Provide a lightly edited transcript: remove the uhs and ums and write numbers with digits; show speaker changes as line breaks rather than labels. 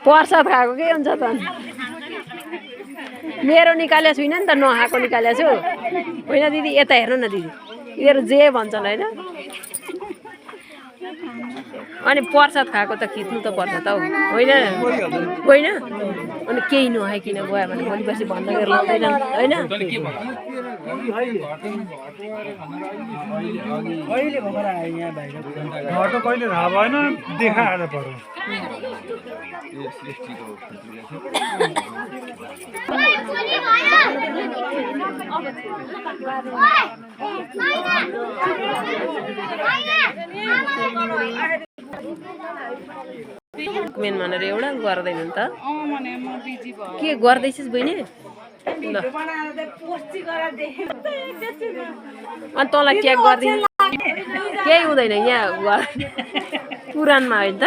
प्रसाद खाएको के हुन्छ त मेरो निकालेको छुइनँ नि त नखाएको निकालेको छु होइन दिदी यता हेर्नु न दिदी यिनीहरू जे भन्छन् होइन अनि प्रसाद खाएको त खिच्नु त पर्छ त हौ होइन होइन अनि केही नखाइकन गयो भने भोलि पछि भन्दा गरेर लाउँदैन होइन
घटो कहिले थाहा भएन देखाएर पर्यो
मेन भनेर एउटा गर्दैन नि त के गर्दैछस् बहिनी ल अनि तँलाई चेक गरिदिनु केही हुँदैन यहाँ पुराणमा होइन त